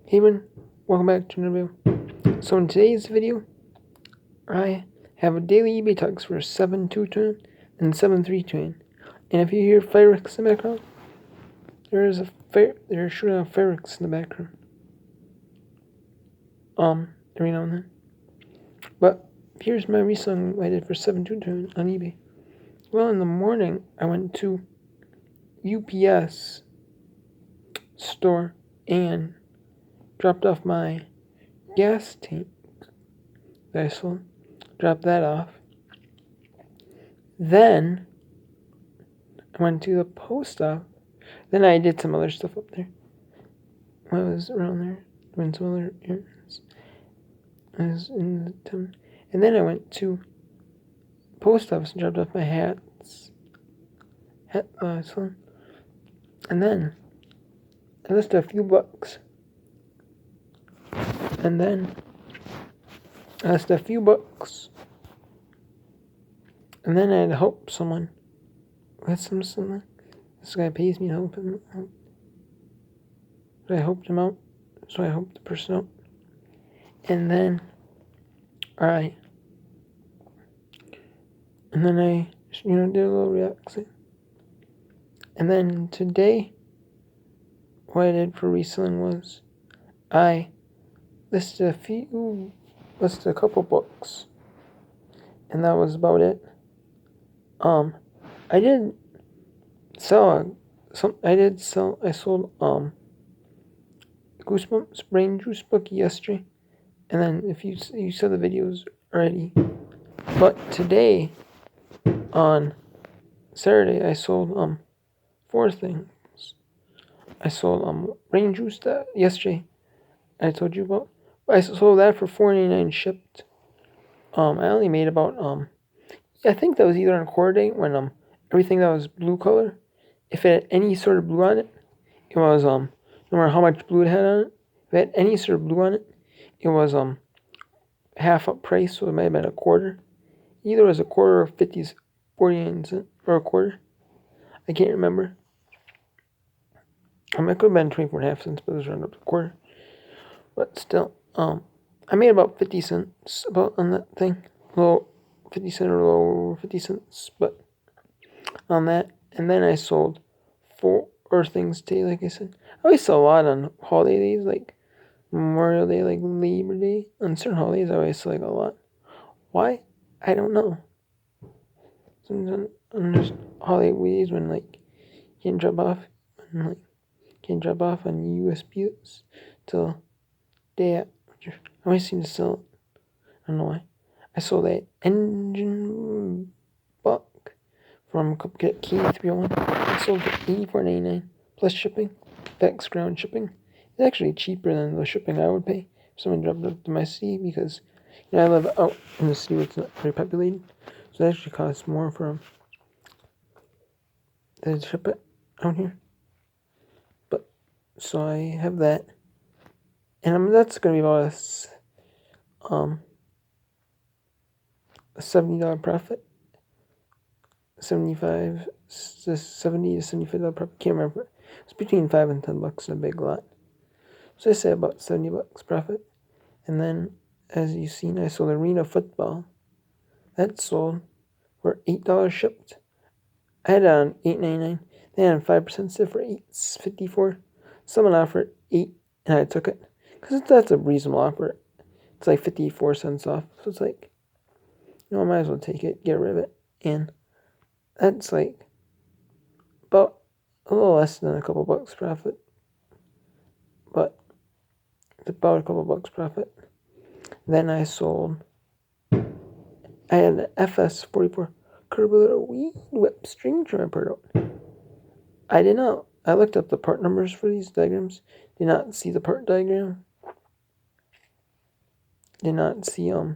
Hey everyone, welcome back to another video. So in today's video, I have a daily eBay tugs for 7.2 twin and 7.3 twin. And if you hear fireworks in the background, they're shooting off fireworks in the background. Every now and then. But here's my reselling I did for 7.2 twin on eBay. Well, in the morning, I went to UPS store and dropped off my gas tank that I sold. Dropped that off. Then I went to the post office. Then I did some other stuff up there. I was around there doing some other errands. I was in the town. And then I went to the post office and dropped off my hats. And then I listed a few bucks. And then I listed a few bucks. And then I had to help someone with something. This guy pays me to help him out. So I helped him out. So I helped the person out. And then I did a little relaxing. And then today, what I did for reselling was I listed a couple books. And that was about it. I sold Goosebumps Brain Juice book yesterday. And then if you saw the videos already. But today, on Saturday, I sold 4 things. I sold Brain Juice that yesterday I told you about. I sold that for $4.99 shipped. I only made about I think that was either on quarter day when everything that was blue color, if it had any sort of blue on it, it was no matter how much blue it had on it, if it had any sort of blue on it, it was half up price, so it might have been a quarter. Either it was a quarter or 49 cents or a quarter. I can't remember. It could have been 24.5 cents, but it was around up to a quarter. But still, I made about 50 cents on that thing. Low 50 cents or low 50 cents, but on that. And then I sold 4 things today, like I said. I always sell a lot on holiday days, like Memorial Day, like Labor Day. On certain holidays, I always sell like a lot. Why? I don't know. Sometimes on just holiday days when like you can't drop off on USPS till day after. I always seem to sell it. I don't know why. I sold that engine buck from Cupcake Key 301. I sold for $84.99 plus shipping. Background shipping. It's actually cheaper than the shipping I would pay if someone dropped it up to my city because I live out in the city where it's not very populated. So it actually costs more for them to ship it out here. But so I have that. And that's going to be about a $70 profit. $70 to $75 profit. Can't remember. It's between $5 and $10 in a big lot. So I say about $70 profit. And then, as you've seen, I sold Arena Football. That sold for $8 shipped. I had it on $8.99. They had 5% stiff for $8.54. Someone offered $8, and I took it because that's a reasonable offer. It's like 54 cents off, so it's like, I might as well take it, get rid of it, and that's like about a little less than a couple bucks profit, but it's about a couple bucks profit. Then I had an FS44 curved weed whip string trim I put out. I looked up the part numbers for these diagrams. Did not see the part diagram. Did not see, I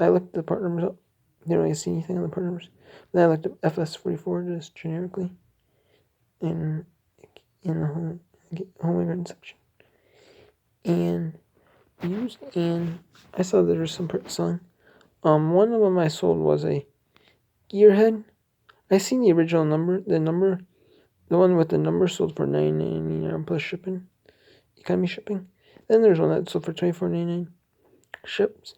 looked the part numbers up. Didn't really see anything on the part numbers. Then I looked up FS44 just generically in the home immigrant section. And I saw there was some parts selling. One of them I sold was a gearhead. I seen the original number, the one with the number sold for $9.99 plus shipping, economy shipping. Then there's one that sold for $24.99 shipped.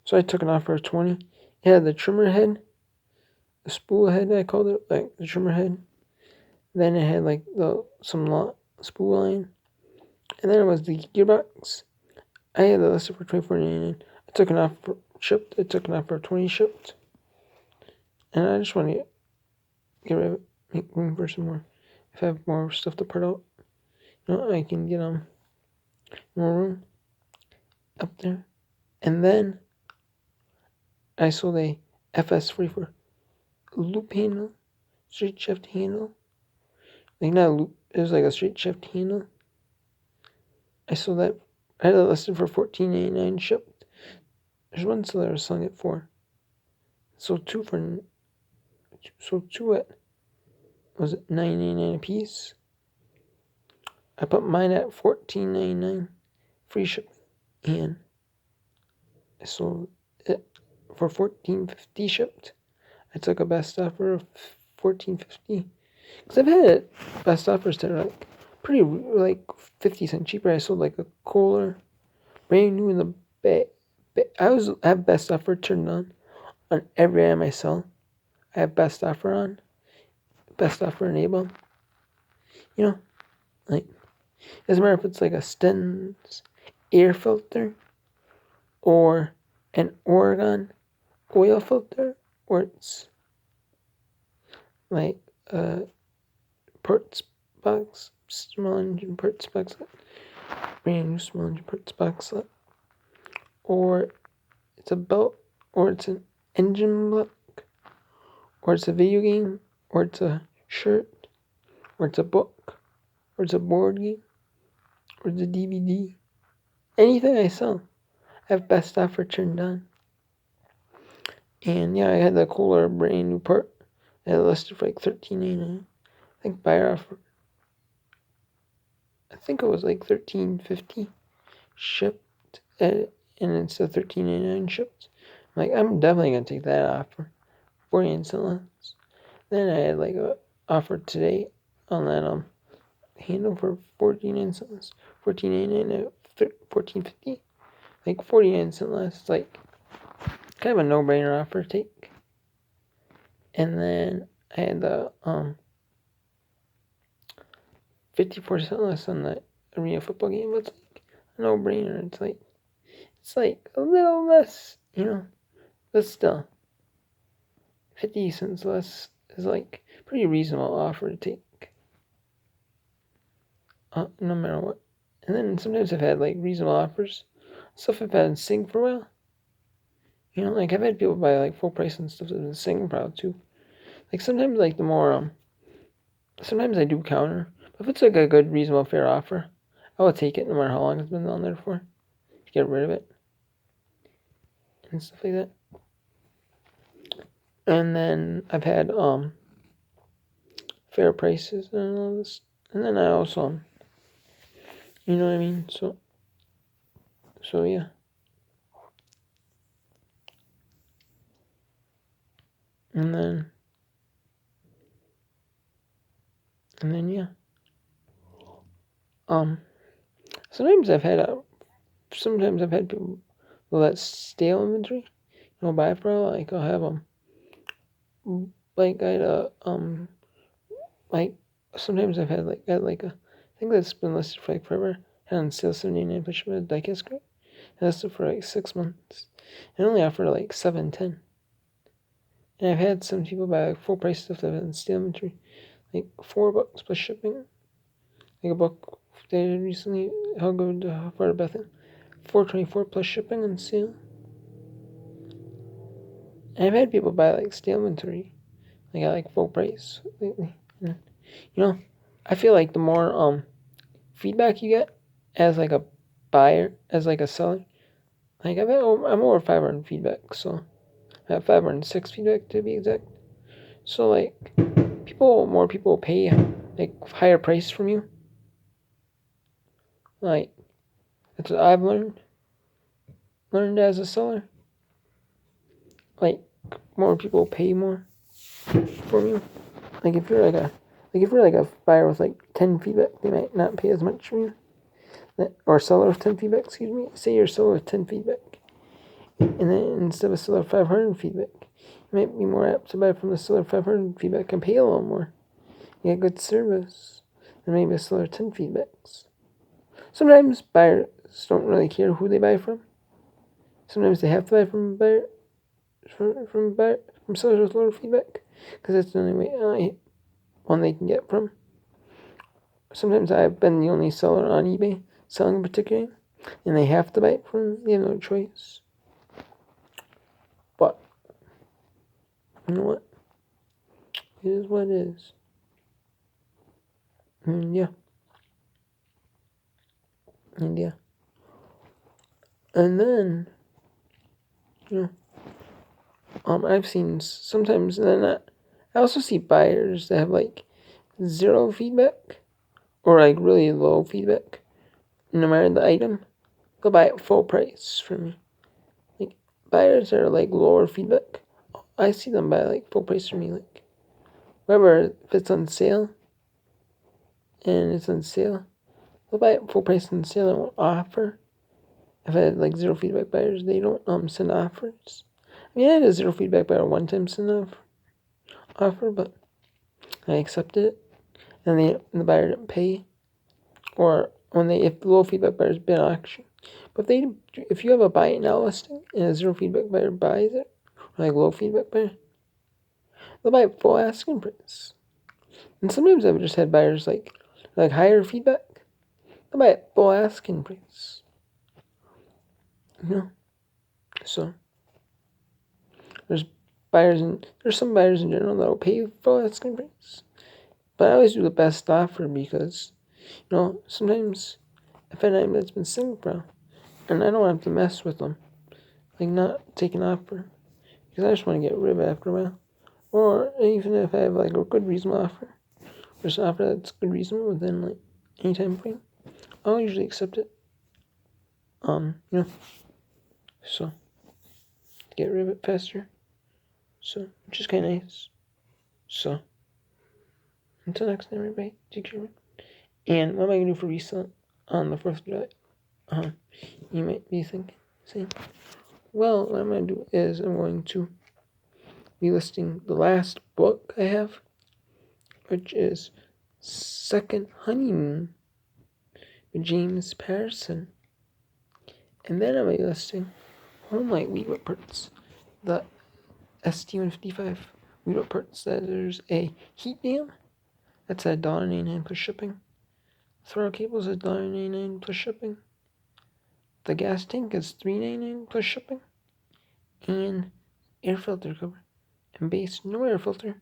So I took an offer of $20. It had the trimmer head, the spool head I called it, like the trimmer head. Then it had like some spool line. And then it was the gearbox. I had it listed for $24.99. I took an offer shipped. I took an offer of $20 shipped. And I just want to get rid of it, make room for some more. If I have more stuff to part out, I can get more room up there. And then I sold a FS44 loop handle, straight shaft handle. Like not a loop, it was like a straight shaft handle. I sold that. I had it listed for $14.99 shipped. There's one seller was selling it for. Sold two at, was it $9.99 a piece? I put mine at $14.99 free shipping, and I sold it for $14.50 shipped. I took a best offer of $14.50 because I've had best offers that are like pretty like 50 cents cheaper. I sold like a Kohler, brand new in the bag. I have best offer turned on every item I sell. I have best offer on, best offer enabled. Like doesn't matter if it's like a Sten's air filter or an Oregon oil filter, or it's like a parts box, small engine parts box, brand new small engine parts box, or it's a belt, or it's an engine block, or it's a video game, or it's a shirt, or it's a book, or it's a board game, or it's a DVD. Anything I sell, I have best offer turned on. And yeah, I had the Kohler brand new part. I had it listed for like $13.99. I think buyer offer. I think it was like $13.50 shipped, and it's a $13.99 shipped. I'm definitely gonna take that offer. 49 cents less. Then I had like a offer today on that handle for 49 cents. $14.99 at $14.50. Like 49 cents less. It's like kind of a no-brainer offer to take. And then I had the 54 cents less on the arena football game, but it's like a no-brainer. It's like a little less, but still 50 cents less is like pretty reasonable offer to take, no matter what. And then sometimes I've had like reasonable offers, stuff I've had in Sing for a while. Like I've had people buy like full price and stuff that's been Sing for a while too. Like sometimes like the more sometimes I do counter. But if it's like a good, reasonable, fair offer, I will take it no matter how long it's been on there for. To get rid of it. And stuff like that. And then I've had fair prices and all this. And then I also you know what I mean? So yeah. And then yeah. Sometimes I've had people that stale inventory, buy for a while. Like I'll have them. Like I had like sometimes I've had like I think that's been listed for like forever. Had on sale 79 push with a diecast screw. And listed for like 6 months. And only offered like $7.10. And I've had some people buy like full price stuff that have been stale inventory, like $4 plus shipping. Like a book that I did recently, How Good to Far to Bethel, $4.24 plus shipping and sale. And I've had people buy like stale inventory, like at like full price lately. And, I feel like the more feedback you get as like a buyer, as like a seller, like I'm over 500 feedback, so I have 506 feedback to be exact. So like more people pay like higher price from you. Like that's what I've learned as a seller. Like more people pay more from you. Like if you're like a buyer with like 10 feedback, they might not pay as much from you. or seller of 10 feedback, excuse me. Say you're a seller of 10 feedback. And then instead of a seller of 500 feedback, you might be more apt to buy from the seller of 500 feedback and pay a little more. You get good service. Then maybe a seller of 10 feedbacks. Sometimes buyers don't really care who they buy from. Sometimes they have to buy from sellers with lower feedback, because that's the only way one they can get from. Sometimes I've been the only seller on eBay selling a particular, and they have to buy it from. They have no choice. But you know what? It is what it is. And yeah. And then, I've seen sometimes, and then I also see buyers that have like 0 feedback or like really low feedback, no matter the item. They'll buy it full price from me. Like buyers that are like lower feedback, I see them buy like full price from me. Like whatever, if it's on sale, they'll buy it full price on sale. They won't offer. I've had like 0 feedback buyers. They don't send offers. I mean, I had a 0 feedback buyer one time send offer, but I accepted it, and the buyer didn't pay, or if the low feedback buyer's been auction. But if you have a buy it now listing and a 0 feedback buyer buys it, or like low feedback buyer, they'll buy it full asking price. And sometimes I've just had buyers like higher feedback, they'll buy it full asking price. So there's some buyers in general that'll pay full asking price. But I always do the best offer because, sometimes if an item that's been sitting for a while, and I don't have to mess with them, like not take an offer, because I just want to get rid of it after a while. Or even if I have like a good reasonable offer, or an offer that's good reasonable within like any time frame, I'll usually accept it. So get rid of it faster. So which is kind of nice. So until next time, everybody, take care. And what am I gonna do for resale on the 4th of July? You might be saying, well, what I'm gonna do is I'm going to be listing the last book I have, which is Second Honeymoon by James Patterson. And then I'm going to be listing Homelight Wheat parts, the ST-155 wheat parts. That there's a heat dam that's at $1.99 plus shipping. Throttle cables is $1.99 plus shipping. The gas tank is $3.99 plus shipping. And air filter cover and base no air filter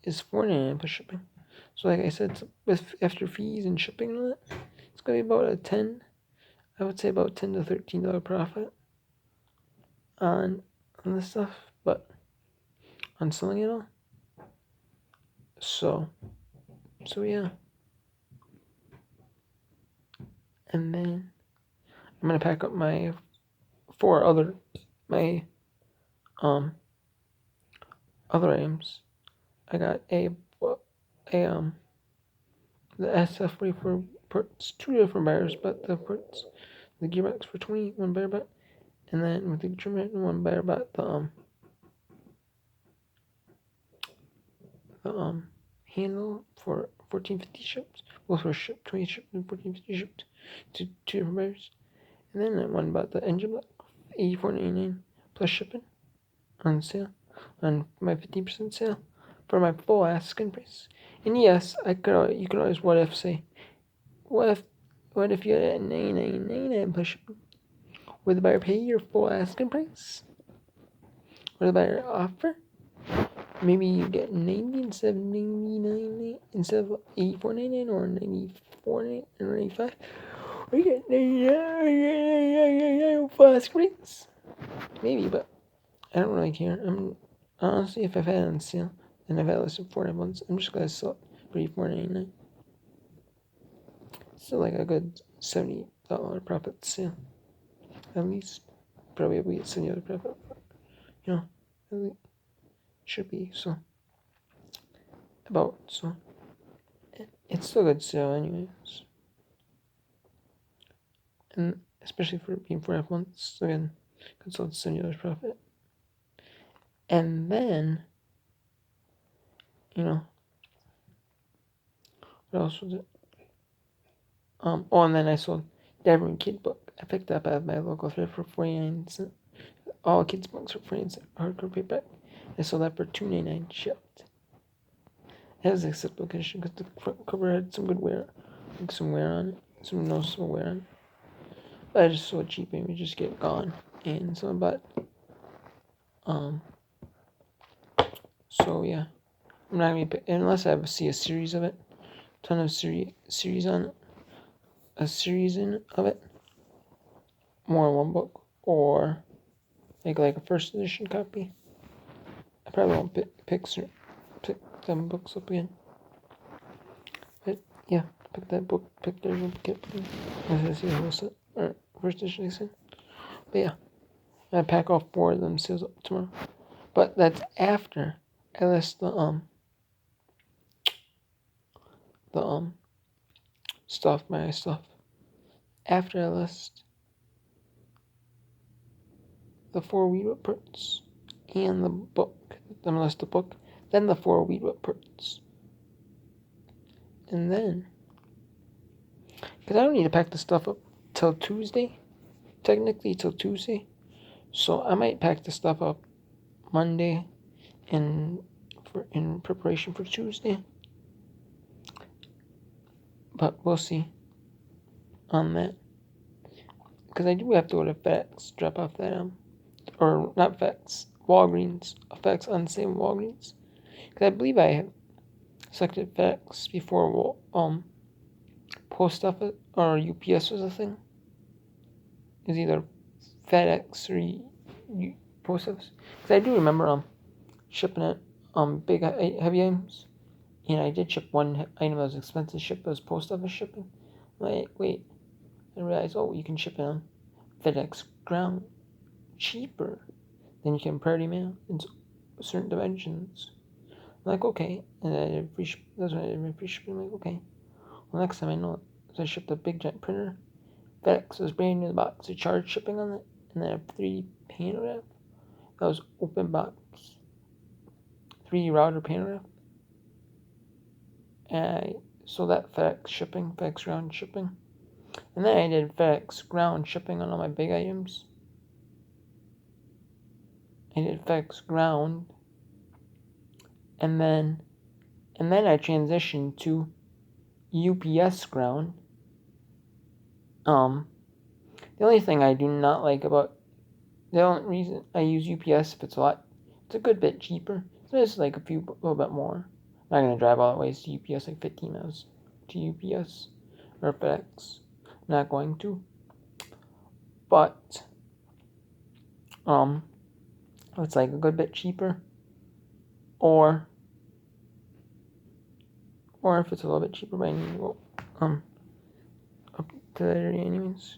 is $4.99 plus shipping. So like I said, after fees and shipping and all that, it's gonna be about I would say about $10 to $13 profit on this stuff, but on selling it all. So yeah. And then I'm gonna pack up my 4 other other items. I got the SF44 parts, 2 different buyers, but the parts, the gearbox for 20, 1 buyer bought, and then with the trim head, 1 buyer bought the handle for $14.50 shipped. Both were shipped, 20 shipped and $14.50 shipped to 2 different buyers. And then 1 bought the engine block, $84.99 plus shipping on sale, on my 50% sale for my full asking price. And yes, you could always say, what if you had $99.99 plus shipping? Would the buyer pay your full asking price? Would the buyer offer? Maybe you get $90 instead of $99, instead of $84.99 or $94.99 or $95, or you get $99 full asking price. Maybe, but I don't really care. Honestly, if I've had it on sale and I've had it listed for 4 months, I'm just gonna sell it for $84.99. Still like a good $70 profit sale, at least. Probably we get $70 profit, but, at least should be so. It's still a good sale anyways. and especially for being 4.5 months, so again, consult $70 profit. And then, what else was it? And then I sold Devon Kid Book. I picked up at my local thrift for 49 cents. All kids' books for 49 cents. Hardcover paperback. I sold that for $2.99 shipped. It has acceptable condition because the front cover had some good wear, some wear on it, some noticeable wear on it. But I just sold it cheap and we just get gone. And so about so yeah, I'm not gonna unless I see a series of it, ton of series on it, a series of it, more in one book, or like a first edition copy. I probably won't pick them books up again. But yeah, pick that book, pick their book up again. I see the whole set, or first edition I said. But yeah, I pack off 4 of them sales up tomorrow. But that's after I list the stuff, my stuff. After I list the 4 weed reports and the book, I'm gonna list the book, then the 4 weed reports. And then, because I don't need to pack the stuff up till Tuesday, technically till Tuesday. So I might pack the stuff up Monday in preparation for Tuesday. But we'll see on that. Because I do have to go to FedEx, drop off that, or not FedEx, Walgreens, FedEx on the same Walgreens. Because I believe I have selected FedEx before, post office or UPS was a thing. It's either FedEx or post office. Because I do remember, shipping it, big, heavy items. And I did ship one item that was expensive to ship, it was post office shipping. Like, wait, I realized, you can ship it on FedEx ground cheaper than you can priority mail in certain dimensions. I'm like, okay. And I did free shipping. That's when I did free shipping. I'm like, okay. Well, next time I know it. So I shipped a big giant printer. FedEx was brand new in the box. They charged shipping on it. And then a 3D panel wrap. That was open box. 3D router panel wrap. And I sold that FedEx shipping, FedEx ground shipping. And then I did FedEx ground shipping on all my big items. I did FedEx ground. And then I transitioned to UPS ground. The only thing I do not like about the only reason I use UPS if it's a good bit cheaper. So it's like a little bit more. I'm not gonna drive all the way to UPS, like 15 miles to UPS or FedEx. Not going to. But it's like a good bit cheaper. Or if it's a little bit cheaper, but I need to go up to that area anyways.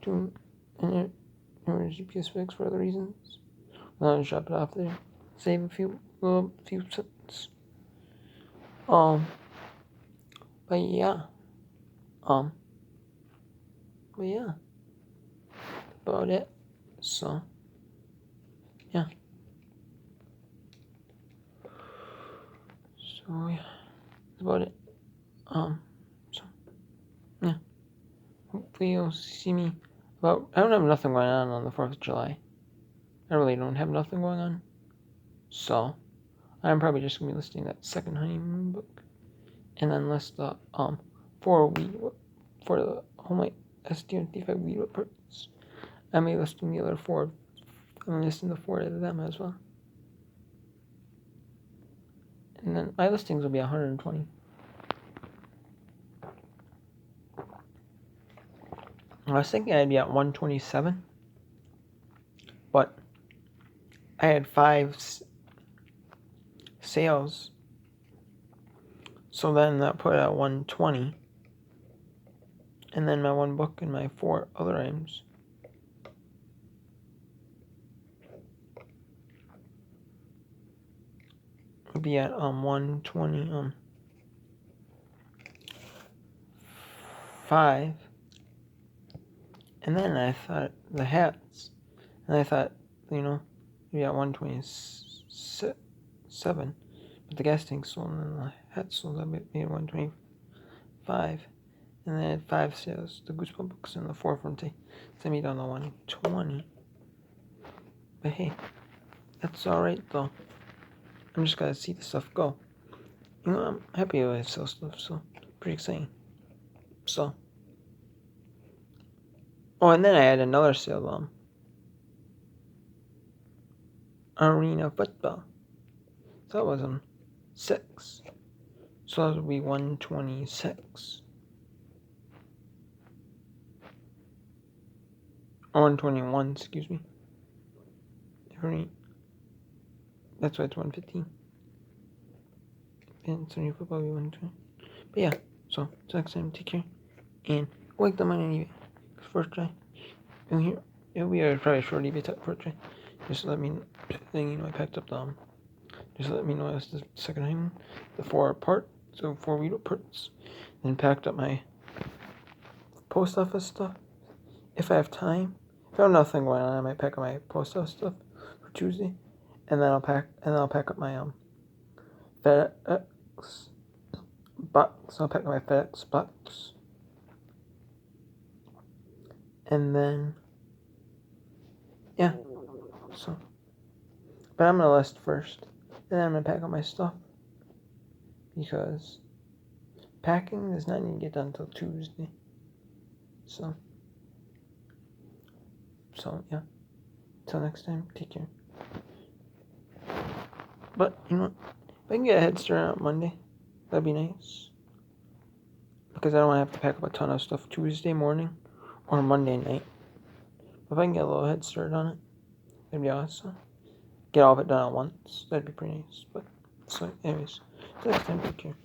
And there's UPS FedEx for other reasons. I'll just drop it off there. Save a few cents. But yeah. About it. So, yeah. So, yeah. That's about it. So, yeah. Hopefully you'll see me. I don't have nothing going on the 4th of July. I really don't have nothing going on. So, I'm probably just going to be listing that second honeymoon book. And then list the, for the Homelight ST-55 weed reports. I may listing the other 4. I'm listing the 4 of them as well. And then my listings will be 120. I was thinking I'd be at 127. But I had 5 sales. So then that put it at 120. And then my 1 book and my 4 other items. Would be at 120 5. And then I thought the hats. And I thought, maybe at 127. But the gas tank sold and the hat sold at maybe 125. And then I had 5 sales, the Goosebump books and the 4 from sent me down to 120. But hey, that's alright though. I'm just gonna see the stuff go. I'm happy when I sell stuff, so pretty exciting. So, and then I had another sale, arena football. So that was on 6. So that would be 126. Or 121, excuse me. That's why it's 115. And so new football will be 120. But yeah, so till next time, take care. And like the money on eBay. First try. And here, it'll be probably a short eBay first try. Just let me know. I packed up the just let me know that's the second time. The 4 wheel parts. Then packed up my post office stuff. If I have time. If I have nothing going on, I might pack up my post office stuff for Tuesday. And then I'll pack up my FedEx box. I'll pack up my FedEx box. And then yeah. So but I'm gonna list first. Then I'm gonna pack up my stuff. Because packing does not need to get done until Tuesday. So yeah. Till next time, take care. But you know what? If I can get a head start on Monday, that'd be nice. Because I don't want to have to pack up a ton of stuff Tuesday morning or Monday night. If I can get a little head start on it, that'd be awesome. Get all of it done at once. That'd be pretty nice. But so anyways, till next time, take care.